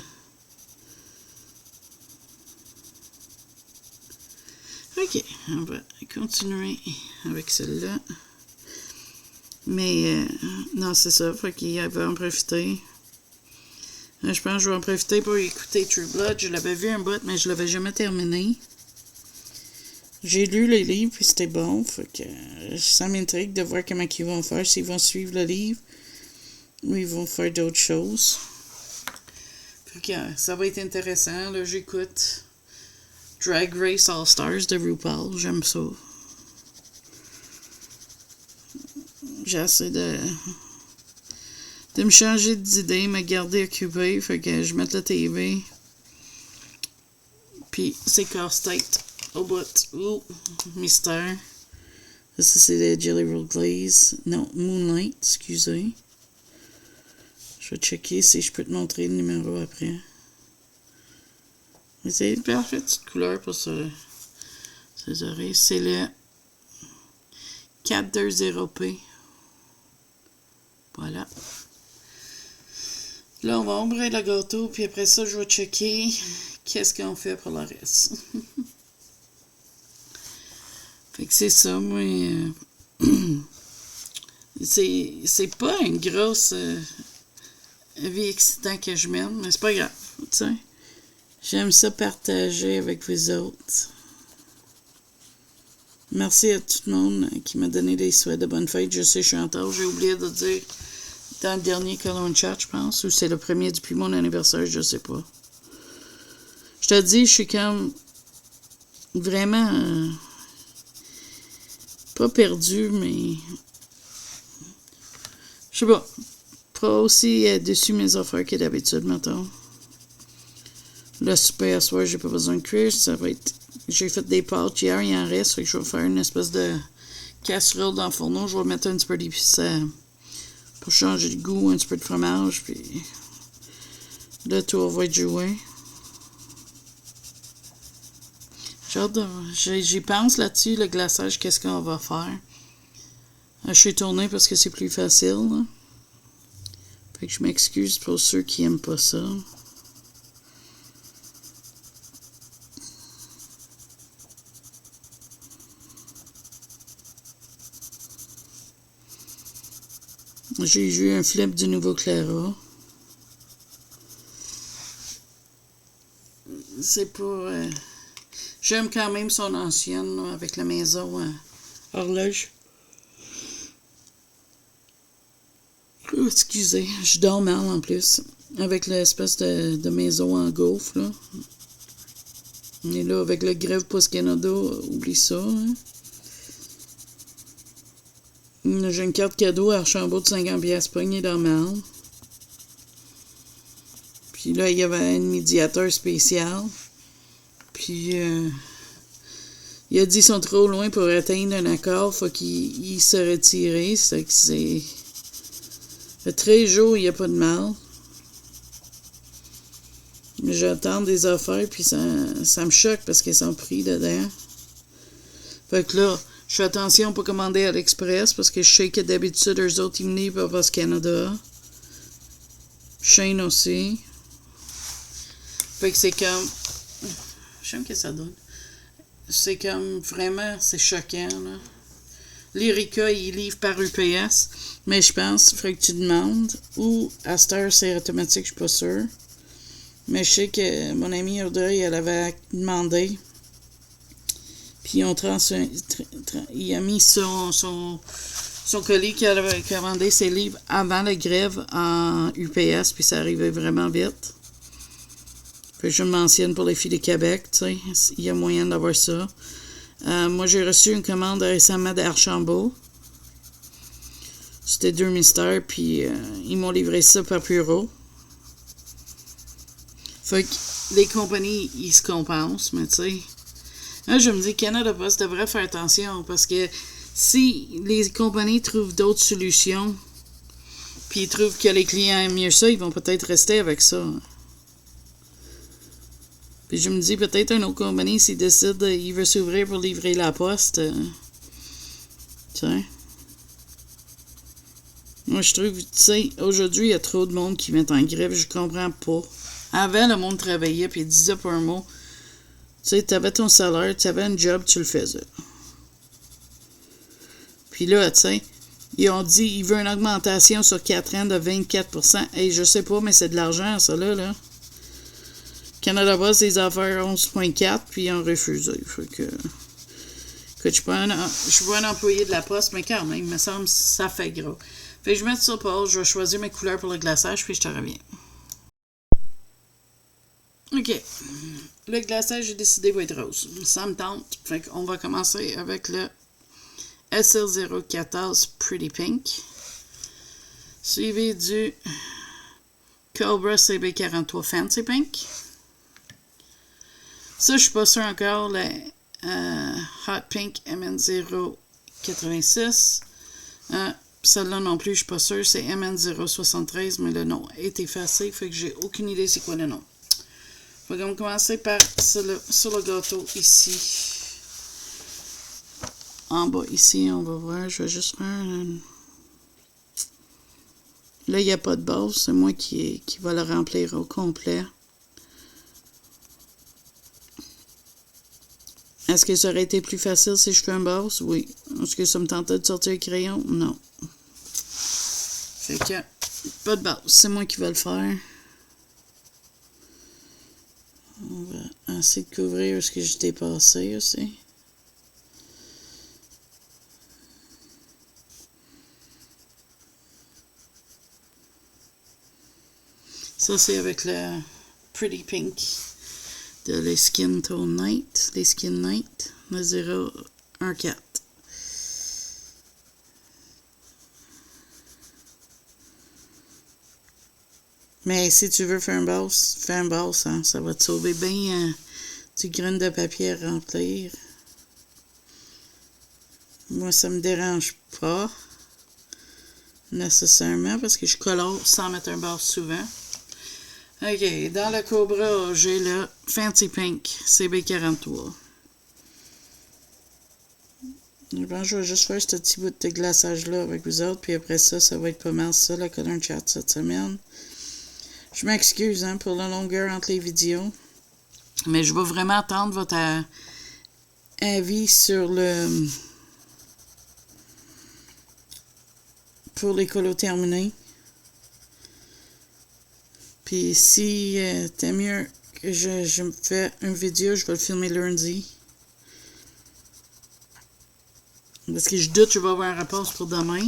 Ok, on va continuer avec celle-là. Mais non, c'est ça. Fait qu'il va en profiter. Je pense que je vais en profiter pour écouter True Blood. Je l'avais vu un bout, mais je l'avais jamais terminé. J'ai lu les livres, puis c'était bon. Fait que ça m'intrigue de voir comment ils vont faire, s'ils vont suivre le livre ou ils vont faire d'autres choses. Fait que ça va être intéressant. Là, j'écoute Drag Race All Stars de RuPaul. J'aime ça. J'essaie de me changer d'idée, me garder occupé. Fait que je mette la TV. Puis c'est casse-tête. Au bout. Ouh, mystère. Ça, c'est le Jelly Roll Glaze. Non, Moonlight, excusez. Je vais checker si je peux te montrer le numéro après. Mais c'est une parfaite petite couleur pour ses oreilles. C'est le 420p. Voilà. Là, on va ombrer le gâteau, puis après ça, je vais checker qu'est-ce qu'on fait pour le reste. Fait que c'est ça, moi. C'est pas une grosse vie excitante que je mène, mais c'est pas grave, tu sais. J'aime ça partager avec vous autres. Merci à tout le monde qui m'a donné des souhaits de bonne fête. Je sais, je suis en retard. J'ai oublié de dire dans le dernier Colon Chat, je pense, ou c'est le premier depuis mon anniversaire, je sais pas. Je te dis, je suis comme vraiment pas perdu, mais je sais pas aussi dessus mes affaires que d'habitude, mettons. Le super à soir, j'ai pas besoin de cuire, ça va être... J'ai fait des pâtes hier, il en reste, fait que je vais faire une espèce de casserole dans le fourneau, je vais mettre un petit peu d'épices pour changer de goût, un petit peu de fromage, puis le tour va être joué. J'y pense là-dessus, le glaçage, qu'est-ce qu'on va faire. Je suis tournée parce que c'est plus facile, là. Fait que je m'excuse pour ceux qui aiment pas ça. J'ai eu un flip du nouveau Clara. C'est pas... J'aime quand même son ancienne, là, avec la maison horloge. Oh, excusez, je dors mal en plus. Avec l'espèce de maison en gaufre, là. Et là, avec le Grève Post Canada, oublie ça, hein. J'ai une carte cadeau à Archambault de 50$ pognée dans ma main. Puis là, il y avait un médiateur spécial. Puis, il a dit qu'ils sont trop loin pour atteindre un accord. Faut qu'il se retire. C'est que c'est... Le 13 jours, il n'y a pas de mal. Mais j'attends des affaires, puis ça me choque parce qu'ils sont pris dedans. Fait que là, je fais attention pour commander à l'Express parce que je sais que d'habitude, eux autres, ils me livrent par Post Canada. Shane aussi. Fait que c'est comme... J'aime que ça donne. C'est comme vraiment, c'est choquant, là. Lyrica, il livre par UPS. Mais je pense qu'il faudrait que tu demandes. Ou à cette heure, c'est automatique, je suis pas sûre. Mais je sais que mon amie Audrey, elle avait demandé. Puis il a mis son colis qu'il avait commandé ses livres avant la grève en UPS, puis ça arrivait vraiment vite. Puis je le mentionne pour les filles de Québec, tu sais, il y a moyen d'avoir ça. Moi, j'ai reçu une commande récemment d'Archambault. C'était 2 mystères, puis ils m'ont livré ça par bureau. Fait que les compagnies, ils se compensent, mais tu sais... Là, je me dis que Canada Post devrait faire attention parce que si les compagnies trouvent d'autres solutions puis ils trouvent que les clients aiment mieux ça, ils vont peut-être rester avec ça. Puis je me dis peut-être une autre compagnie s'il décide qu'il veut s'ouvrir pour livrer la poste. Tu sais. Moi, je trouve, tu sais, aujourd'hui, il y a trop de monde qui met en grève, je comprends pas. Avant, le monde travaillait puis il disait pas un mot. Tu sais, tu avais ton salaire, tu avais un job, tu le faisais. Puis là, tu sais, ils ont dit qu'ils veulent une augmentation sur 4 ans de 24%. Hey, je sais pas, mais c'est de l'argent, ça, là. Canada Post, des affaires 11,4, puis ils ont refusé. Fait que Écoute, je suis pas un employé de la poste, mais quand même, il me semble que ça fait gros. Fait que je vais mettre ça pause, je vais choisir mes couleurs pour le glaçage, puis je te reviens. OK. Le glaçage, j'ai décidé va être rose. Ça me tente. Fait qu'on va commencer avec le SL014 Pretty Pink. Suivi du Cobra CB43 Fancy Pink. Ça, je suis pas sûre encore. Le Hot Pink MN086. Celle-là non plus, je suis pas sûre. C'est MN073, mais le nom est effacé. Fait que j'ai aucune idée c'est quoi le nom. On va commencer par sur le gâteau ici. En bas ici, on va voir. Je vais juste faire un... Là, il n'y a pas de base. C'est moi qui va le remplir au complet. Est-ce que ça aurait été plus facile si je fais un base? Oui. Est-ce que ça me tentait de sortir le crayon? Non. Fait que, pas de base. C'est moi qui vais le faire. On va essayer de couvrir ce que j'ai dépassé aussi. Ça, c'est avec le Pretty Pink de les Skin Tone Night, les Skin Night, le 014. Mais si tu veux faire un boss, fais un boss, hein, ça va te sauver bien du grain de papier à remplir. Moi, ça me dérange pas nécessairement parce que je colore sans mettre un boss souvent. OK, dans le Cobra, j'ai le Fancy Pink CB43. Je pense que je vais juste faire ce petit bout de glaçage-là avec vous autres, puis après ça, ça va être pas mal ça, le Color Chat cette semaine. Je m'excuse hein, pour la longueur entre les vidéos, mais je vais vraiment attendre votre avis sur le... pour les colos terminés. Puis si t'es mieux que je me fais une vidéo, je vais le filmer lundi. Parce que je doute que je vais avoir une réponse pour demain.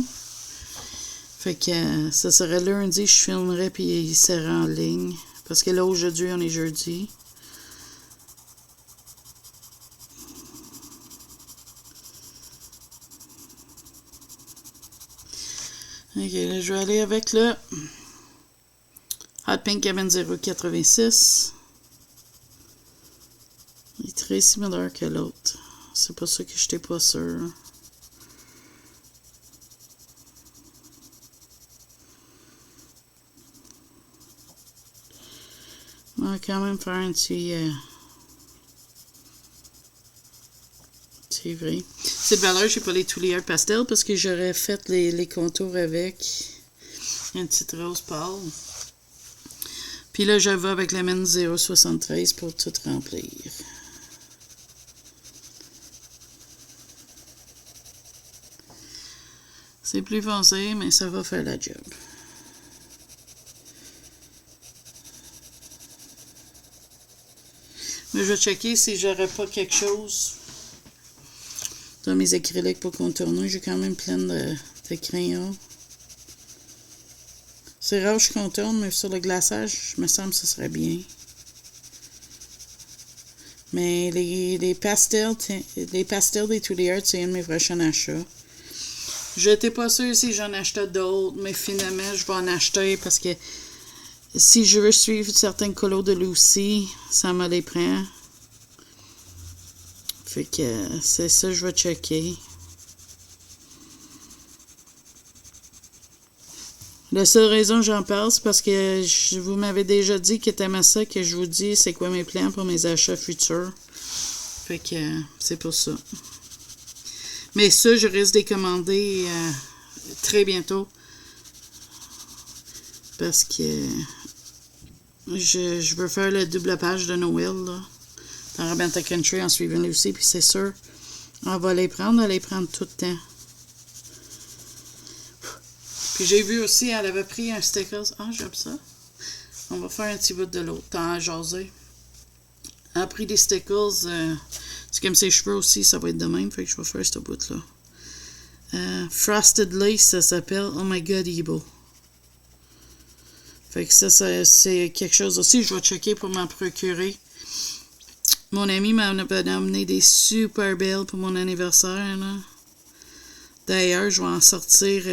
Fait que ça serait lundi, je filmerai puis il sera en ligne. Parce que là, aujourd'hui, on est jeudi. Ok, là, je vais aller avec le Hot Pink MN086. Il est très similaire que l'autre. C'est pas ça que j'étais pas sûr. On va quand même faire un petit... c'est vrai. Cette valeur, j'ai pas les Toulières pastel parce que j'aurais fait les contours avec une petite rose pâle. Puis là, je vais avec la mine 073 pour tout remplir. C'est plus foncé, mais ça va faire la job. Mais je vais checker si j'aurais pas quelque chose dans mes acryliques pour contourner. J'ai quand même plein de crayons. C'est rare que je contourne, mais sur le glaçage, je me semble que ce serait bien. Mais les pastels des Toulières, c'est un de mes prochains achats. Je n'étais pas sûre si j'en achetais d'autres, mais finalement, je vais en acheter parce que si je veux suivre certains colos de Lucy, ça me les prend. Fait que c'est ça, je vais checker. La seule raison que j'en parle, c'est parce que vous m'avez déjà dit que t'aimais ça, que je vous dis c'est quoi mes plans pour mes achats futurs. Fait que c'est pour ça. Mais ça, je risque de les commander très bientôt. Parce que je veux faire le double page de Noël, là. Dans Rabanta Country en suivant Lucy, puis c'est sûr, on va les prendre tout le temps. Puis j'ai vu aussi, elle avait pris un sticker. Ah, j'aime ça. On va faire un petit bout de l'autre, tant à jaser. Elle a pris des stickers C'est comme ses cheveux aussi, ça va être de même. Fait que je vais faire ce bout-là. Frosted Lace, ça s'appelle. Oh my god, il est beau. Fait que ça c'est quelque chose aussi. Je vais checker pour m'en procurer. Mon ami m'a amené des super belles pour mon anniversaire. Là. D'ailleurs, je vais en sortir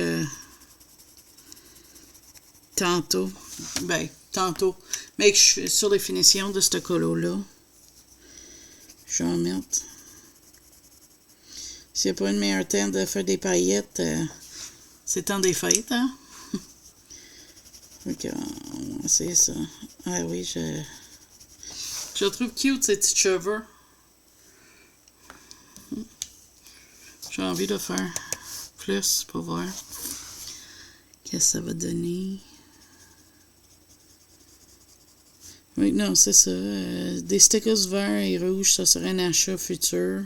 tantôt. Ben, tantôt. Mais je suis sur les finitions de ce colo-là. Je vais en mettre. S'il n'y a pas une meilleure temps de faire des paillettes, c'est temps des fêtes, hein? Ok, on va essayer ça. Ah oui, je trouve cute ces petits cheveux. J'ai envie de faire plus pour voir qu'est-ce que ça va donner. Oui, non, c'est ça. Des stickers verts et rouges, ça serait un achat futur.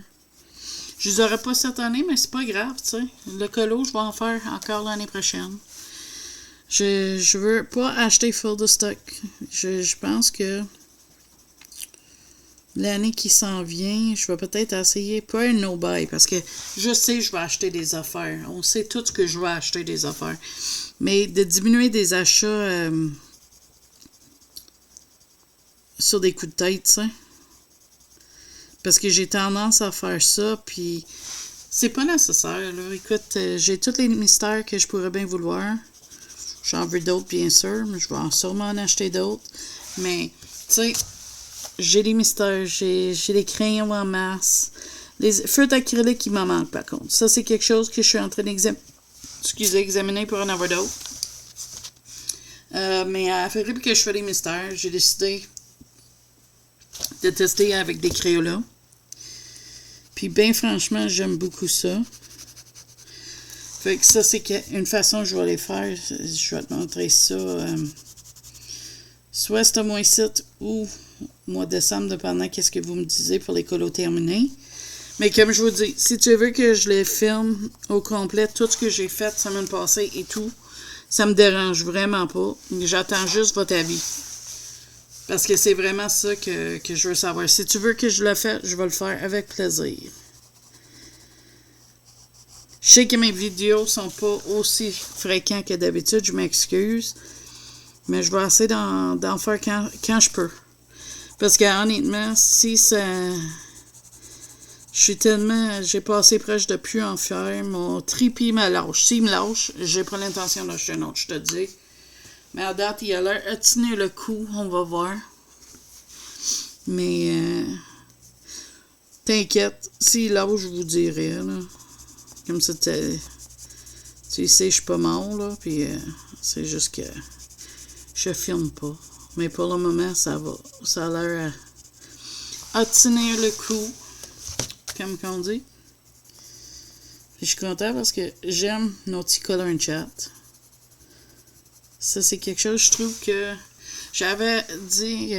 Je les aurais pas cette année, mais c'est pas grave, tu sais. Le colo, je vais en faire encore l'année prochaine. Je veux pas acheter full de stock. Je pense que l'année qui s'en vient, je vais peut-être essayer, pas un no-buy, parce que je sais que je vais acheter des affaires. On sait tous que je vais acheter des affaires. Mais de diminuer des achats sur des coups de tête, tu sais. Parce que j'ai tendance à faire ça, puis c'est pas nécessaire, là. Écoute, j'ai tous les mystères que je pourrais bien vouloir. J'en veux d'autres, bien sûr, mais je vais sûrement en acheter d'autres. Mais, tu sais, j'ai des mystères, j'ai des crayons en masse. Les feutres d'acrylique qui m'en manquent, par contre. Ça, c'est quelque chose que je suis en train d'examiner pour en avoir d'autres. Mais à faire que je fais des mystères, j'ai décidé de tester avec des Crayolas. Puis, bien franchement, j'aime beaucoup ça. Fait que ça, c'est une façon que je vais les faire. Je vais te montrer ça. Soit ce mois-ci ou mois de décembre, dépendant qu'est-ce que vous me disiez pour les colos terminés. Mais comme je vous dis, si tu veux que je les filme au complet, tout ce que j'ai fait la semaine passée et tout, ça me dérange vraiment pas. J'attends juste votre avis. Parce que c'est vraiment ça que je veux savoir. Si tu veux que je le fasse, je vais le faire avec plaisir. Je sais que mes vidéos sont pas aussi fréquentes que d'habitude, je m'excuse. Mais je vais essayer d'en faire quand je peux. Parce que honnêtement, si ça... J'ai passé proche de plus en faire. Mon tripi me lâche. S'il me lâche, j'ai pas l'intention d'acheter un autre, je te dis. Mais à date, il a l'air à tenir le coup. On va voir. Mais t'inquiète, s'il lâche, je vous dirai. Là. Comme ça, tu sais, je suis pas mort. Là, puis c'est juste que je filme pas. Mais pour le moment, ça va. Ça a l'air à tenir le coup. Comme qu'on dit. Puis je suis content parce que j'aime nos petits color and chat. Ça, c'est quelque chose, je trouve que j'avais dit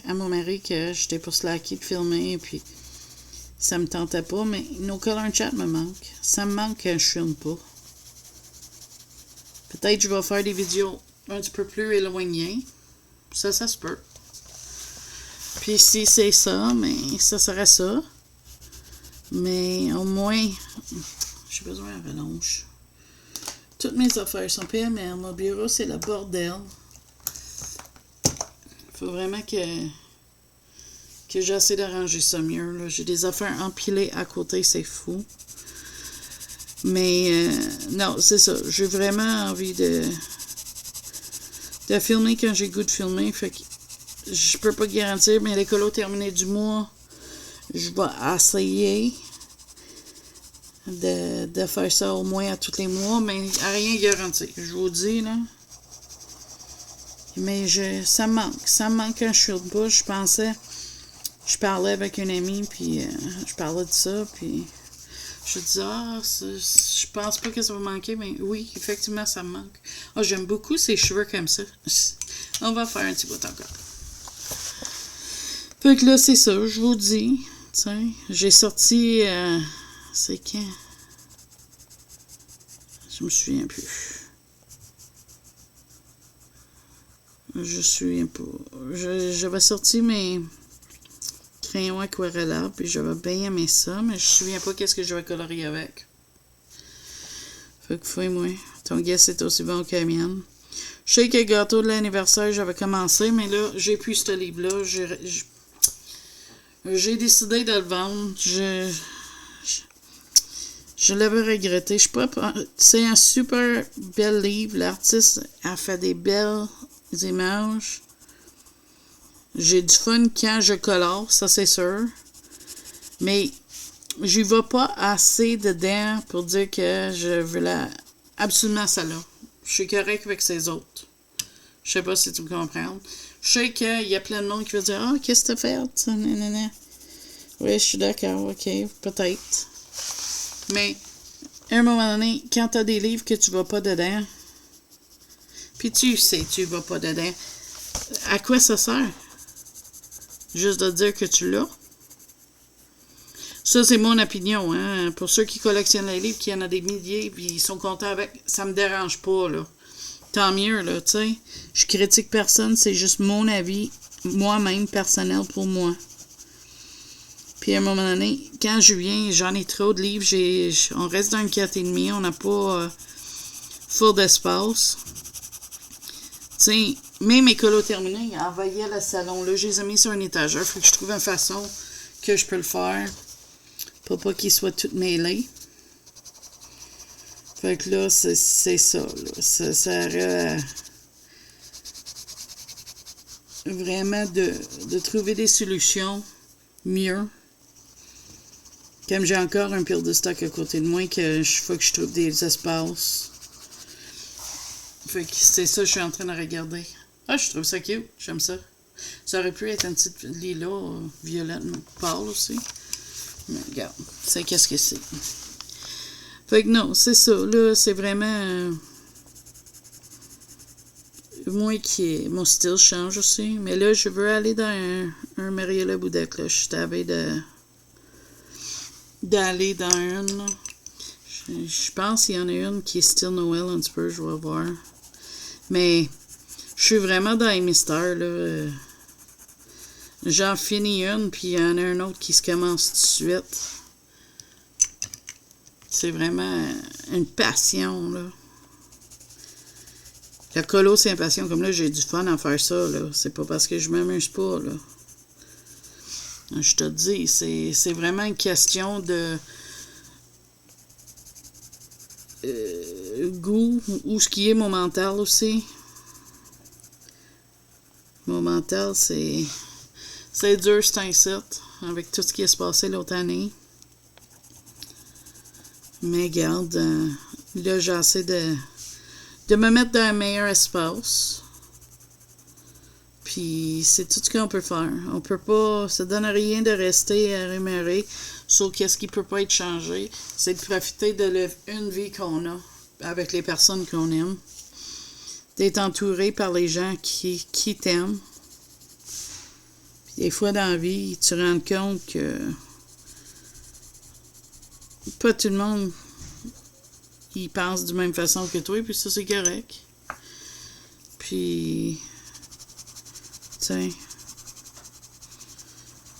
à mon mari que j'étais pas slacké de filmer, puis ça me tentait pas, mais nos color and chat me manquent. Ça me manque quand je filme pas. Peut-être que je vais faire des vidéos un petit peu plus éloignées. Ça se peut. Puis si c'est ça, mais ça serait ça. Mais au moins, j'ai besoin de rallonge. Toutes mes affaires sont PMR. Mon bureau, c'est le bordel. Faut vraiment que j'essaie d'arranger ça mieux. Là. J'ai des affaires empilées à côté, c'est fou. Mais non, c'est ça. J'ai vraiment envie de filmer quand j'ai le goût de filmer. Fait que je peux pas garantir, mais les colos terminés du mois, je vais essayer de faire ça au moins à tous les mois, mais à rien garanti. Je vous dis, là. Mais ça me manque. Ça me manque quand je suis au bout. Je parlais avec une amie, puis je parlais de ça, puis je disais, je pense pas que ça va manquer, mais oui, effectivement, ça me manque. J'aime beaucoup ces cheveux comme ça. On va faire un petit bout encore. Fait que là, c'est ça, je vous dis. Tiens, j'ai sorti... c'est quand? Je me souviens plus. J'avais sorti mes crayon aquarellable, puis j'avais bien aimé ça, mais je me souviens pas qu'est-ce que je vais colorier avec. Fait que fouille-moi. Ton guess est aussi bon que la mienne. Je sais que le gâteau de l'anniversaire, j'avais commencé, mais là, j'ai plus ce livre-là. J'ai décidé de le vendre. Je l'avais regretté. Je suis pas. C'est un super bel livre. L'artiste a fait des belles images. J'ai du fun quand je colore, ça c'est sûr. Mais j'y vais pas assez dedans pour dire que je veux absolument ça là. Je suis correct avec ces autres. Je sais pas si tu me comprends. Je sais qu'il y a plein de monde qui va dire « Ah, qu'est-ce que t'as fait? » Nanana. Oui, je suis d'accord, ok, peut-être. Mais, à un moment donné, quand t'as des livres que tu vas pas dedans, puis tu sais que tu vas pas dedans, à quoi ça sert? Juste de dire que tu l'as? Ça, c'est mon opinion, hein. Pour ceux qui collectionnent les livres, qui en a des milliers, puis ils sont contents avec, ça me dérange pas, là. Tant mieux, là, tu sais. Je critique personne, c'est juste mon avis, moi-même, personnel pour moi. Puis à un moment donné, quand je viens, j'en ai trop de livres, on reste dans une 4,5, on n'a pas full d'espace. Tu sais, même mes colos terminés, envahillaient le salon, là, je les ai mis sur un étagère, faut que je trouve une façon que je peux le faire. Pour pas qu'ils soient tous mêlés. Fait que là, c'est ça. Là. Ça sert vraiment de trouver des solutions mieux. Comme j'ai encore un pile de stock à côté de moi, que faut que je trouve des espaces. Fait que c'est ça que je suis en train de regarder. Ah, je trouve ça cute. J'aime ça. Ça aurait pu être un petit lilas violette pâle aussi. Mais regarde, c'est qu'est-ce que c'est. Fait que non, c'est ça. Là, c'est vraiment... moi qui... Mon style change aussi. Mais là, je veux aller dans un Mariella Boudec. Là. Je suis tavée d'aller dans une. Là. Je pense qu'il y en a une qui est style Noël un petit peu. Je vais voir. Mais je suis vraiment dans les mystères. Là. J'en finis une, puis il y en a un autre qui se commence tout de suite. C'est vraiment une passion, là. La colo, c'est une passion. Comme là, j'ai du fun à faire ça, là. C'est pas parce que je m'amuse pas, là. Je te dis, c'est vraiment une question de goût, ou ce qui est mon mental aussi. Mon mental, c'est dur, c'est un site, avec tout ce qui est passé l'autre année. Mais regarde, là, j'essaie de me mettre dans un meilleur espace. Puis, c'est tout ce qu'on peut faire. On peut pas, ça donne rien de rester à remérer sur qu'est-ce qui peut pas être changé. C'est de profiter de une vie qu'on a, avec les personnes qu'on aime. D'être entouré par les gens qui t'aiment. Des fois dans la vie, tu te rends compte que pas tout le monde il pense de même façon que toi, puis ça, c'est correct. Puis, tu sais,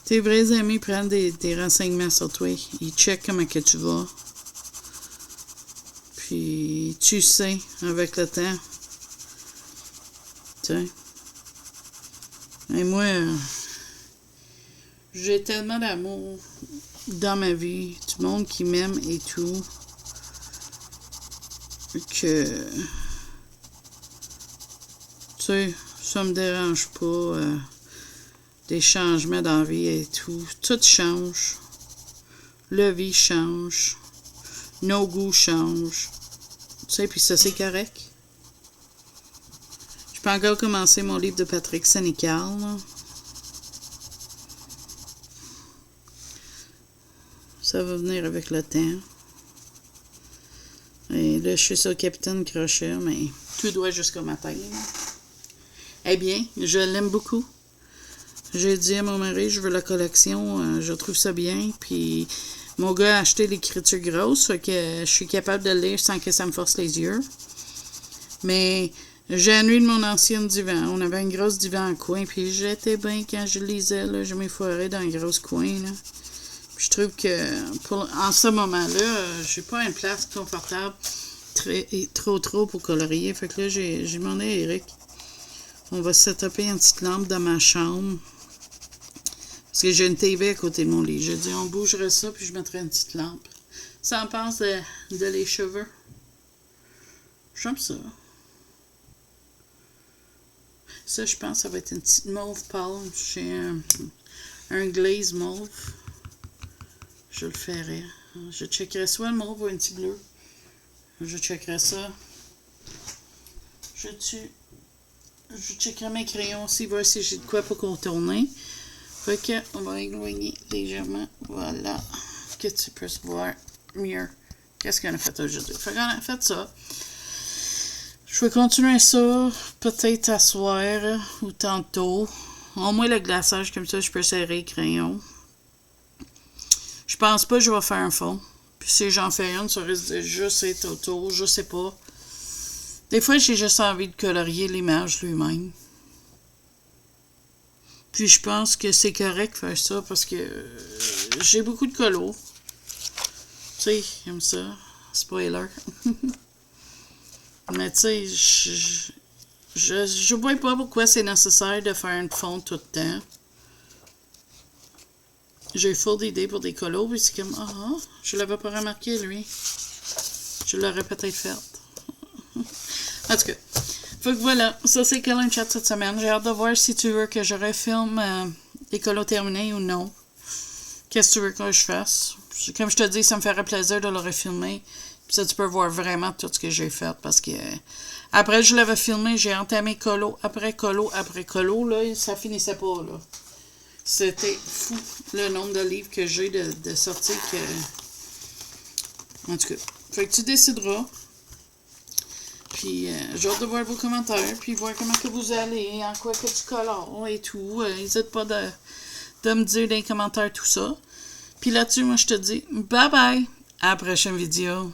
tes vrais amis prennent des renseignements sur toi. Ils checkent comment que tu vas. Puis, tu sais, avec le temps. Tu sais. Et moi... j'ai tellement d'amour dans ma vie, du monde qui m'aime et tout, que, tu sais, ça me dérange pas, des changements dans la vie et tout. Tout change. La vie change. Nos goûts changent. Tu sais, puis ça, c'est correct. Je peux encore commencer mon livre de Patrick Sénécal, là. Ça va venir avec le temps. Et là, je suis sur le Capitaine Crochet, mais tout doit jusqu'au matin. Eh bien, je l'aime beaucoup. J'ai dit à mon mari, je veux la collection, je trouve ça bien. Puis, mon gars a acheté l'écriture grosse, fait que je suis capable de le lire sans que ça me force les yeux. Mais J'ai annulé de mon ancienne divan. On avait une grosse divan en coin, puis j'étais bien quand je lisais, là, je m'effoirais dans un gros coin, là. Puis je trouve que, en ce moment-là, j'ai pas une place confortable trop pour colorier. Fait que là, j'ai demandé à Eric, on va setuper une petite lampe dans ma chambre. Parce que j'ai une TV à côté de mon lit. J'ai dit, on bougerait ça, puis je mettrais une petite lampe. Ça en pense de les cheveux. J'aime ça. Ça, je pense, ça va être une petite mauve pâle. J'ai un glaze mauve. Je le ferai. Je checkerai soit le mauve ou un petit bleu. Je checkerai ça. Je checkerai mes crayons aussi, voir si j'ai de quoi pour contourner. Fait que, on va éloigner légèrement. Voilà. Que tu puisses voir mieux qu'est-ce qu'on a fait aujourd'hui. Fait qu'on a fait ça. Je vais continuer ça peut-être à soir ou tantôt. Au moins le glaçage, comme ça, je peux serrer les crayons. Je pense pas que je vais faire un fond. Puis si j'en fais une, ça risque de juste être autour. Je sais pas. Des fois, j'ai juste envie de colorier l'image lui-même. Puis je pense que c'est correct de faire ça parce que j'ai beaucoup de colos. Tu sais, comme ça. Spoiler. Mais tu sais, je vois pas pourquoi c'est nécessaire de faire une fonte tout le temps. J'ai full d'idées pour des colos, puis c'est comme, je l'avais pas remarqué, lui. Je l'aurais peut-être fait. En tout cas, fait que voilà, ça c'est Color Chat cette semaine. J'ai hâte de voir si tu veux que je refilme les colos terminés ou non. Qu'est-ce que tu veux que je fasse? Comme je te dis, ça me ferait plaisir de le refilmer. Puis ça, tu peux voir vraiment tout ce que j'ai fait. Parce que après je l'avais filmé, j'ai entamé colo après colo après colo. Là, ça finissait pas, là. C'était fou le nombre de livres que j'ai de sorties que. En tout cas. Fait que tu décideras. Puis j'ai hâte de voir vos commentaires. Puis voir comment que vous allez. En quoi que tu colores et tout. N'hésite pas de me dire dans les commentaires tout ça. Puis là-dessus, moi je te dis bye bye. À la prochaine vidéo.